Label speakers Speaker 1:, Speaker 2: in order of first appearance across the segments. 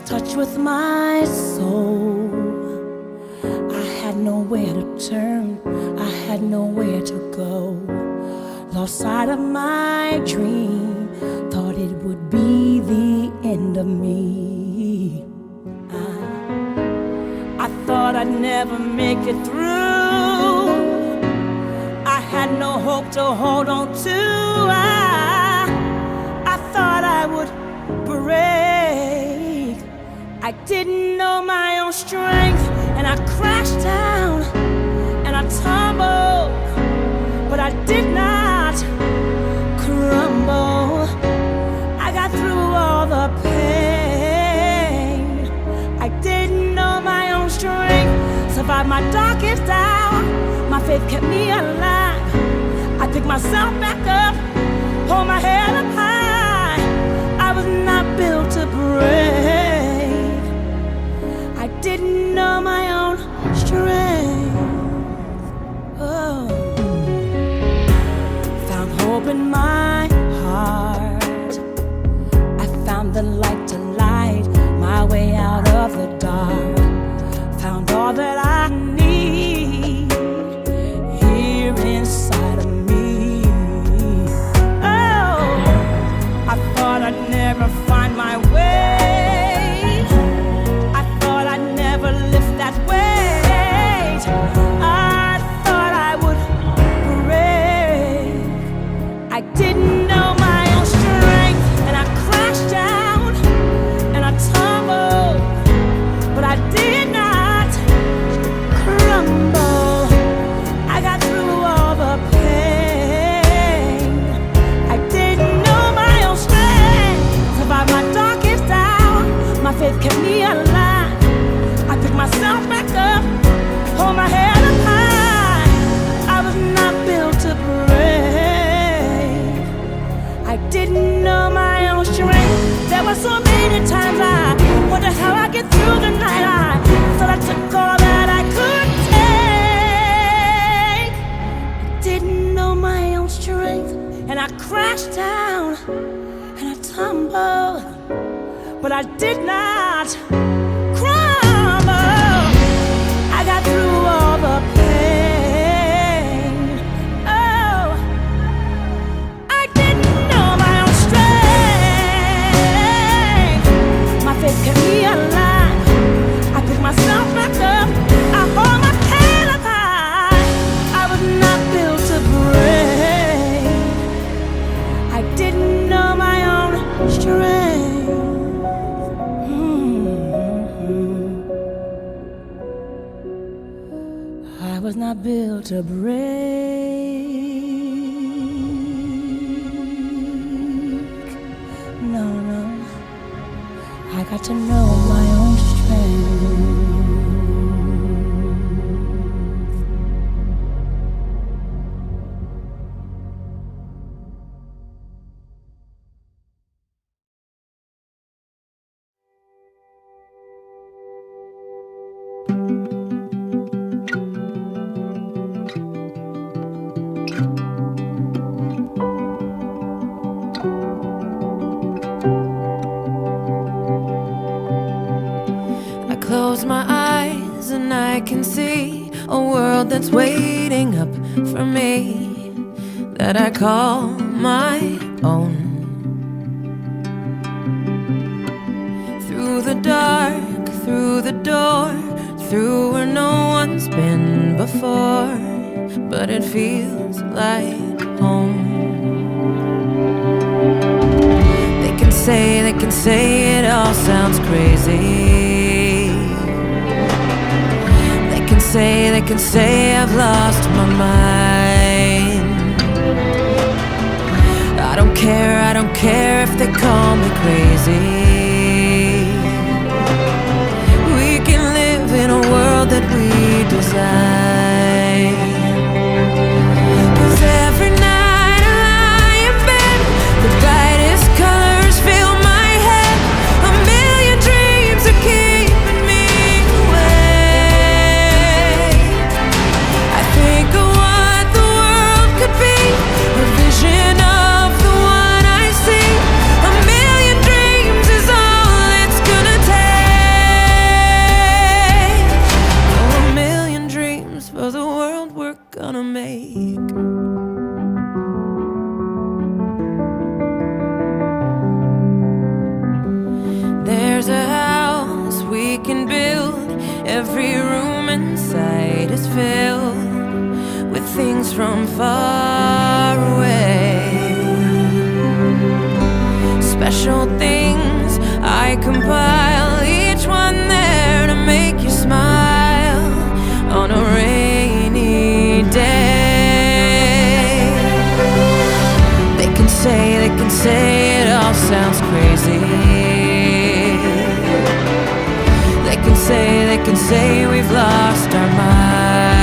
Speaker 1: lost touch with my soul. I had nowhere to turn, I had nowhere to go. Lost sight of my dream, thought it would be the end of me. I thought I'd never make it through. I had no hope to hold on to. I thought I would break. I didn't know my own strength, and I crashed down and I tumbled, but I did not crumble. I got through all the pain. I didn't know my own strength, survived my darkest hour. My faith kept me alive. I picked myself back up, hold my head up high. I was not built to break. I didn't know my own strength. Oh. Found hope in my heart. I found the light to light my way out of the dark. Found all that I need here inside of me. Oh, I thought I'd never find my way. I thought I'd never lift that weight. I thought I would break. I didn't know my own strength, and I crashed down and I tumbled, but I did not crumble. I got through all the pain. I didn't know my own strength, survived my darkest hour. My faith kept me alive. I picked myself back up, hold my head up high. I was not built to break. I didn't know my own strength. There were so many times I wondered how I get through the night. I thought I took all that I could take. I didn't know my own strength, and I crashed down and I tumbled, but I did not crumble. I got through all the pain. Oh, I didn't know my own strength. My faith kept me alive. I picked myself back up. I hold my head up high. I was not built to break. I didn't know my own strength. I was not built to break. No, no. I got to know my own strength.
Speaker 2: Close my eyes and I can see a world that's waiting up for me, that I call my own. Through the dark, through the door, through where no one's been before, but it feels like home. They can say it all sounds crazy. They can say I've lost my mind. I don't care if they call me crazy. We can live in a world that we design. 'Cause every night I lie in bed, the brightest colors fill my head. A million dreams are keeping me awake. I think of what the world could be, a vision of the one I see. A million dreams is every room inside is filled with things from far away. Special things I compile, each one there to make you smile on a rainy day. They can say it all sounds crazy. They can say we've lost our minds.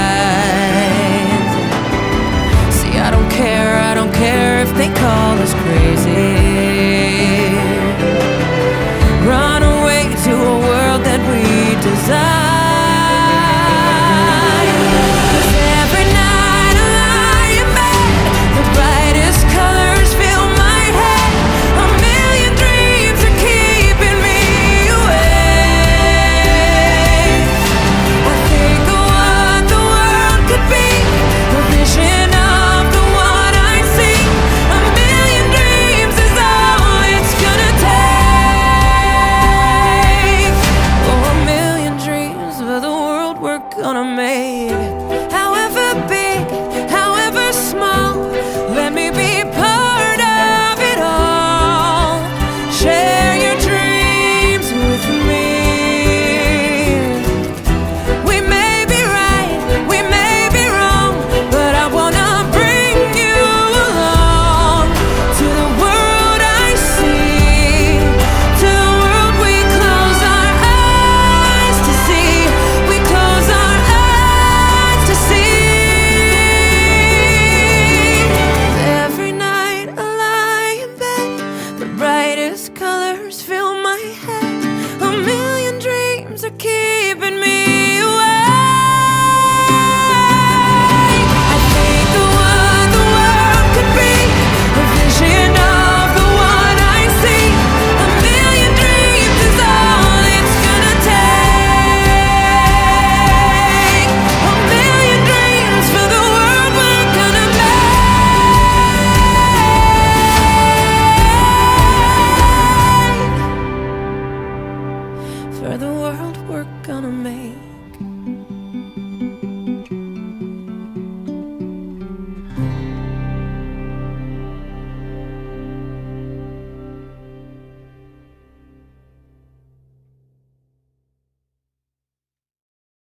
Speaker 2: See, I don't care if they call us crazy. Run away to a world that we design. 'Cause every night I lie in bed, the brightest colors fill my head. A million dreams are keeping me awake. I think of what the world could be, a vision of the one I see. A million dreams is all it's gonna take. Oh, a million dreams of the world we're gonna make.